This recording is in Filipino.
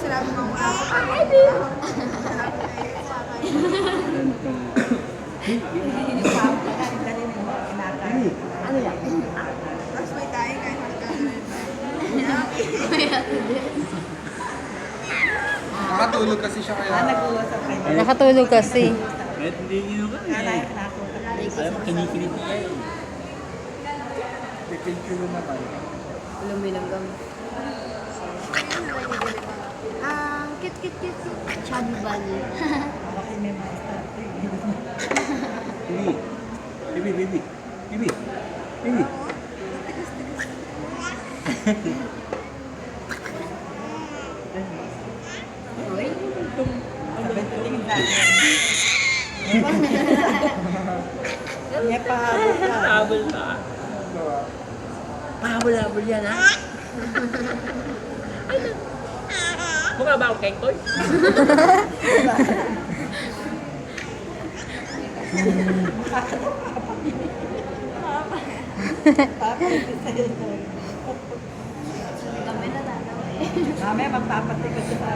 sinabi mo ako. Ano yan? Tapos may tayo kahit magkakaroon. Nakatulog kasi siya kaya. Nag-uusap kayo. Nakatulog kasi. Kahit hindi nyo ka eh. Alam mo, kinikilig niya eh. Pipicture naman. Lumilanggam. Kit. Chubby bunny. Okay, may master. Bibi. Sabi ko tingin sa akin. May pahabol ka. Habol ka. Pahabol yan ha. Mukha ba akong kengkoy? Mamaya magpapatikot sa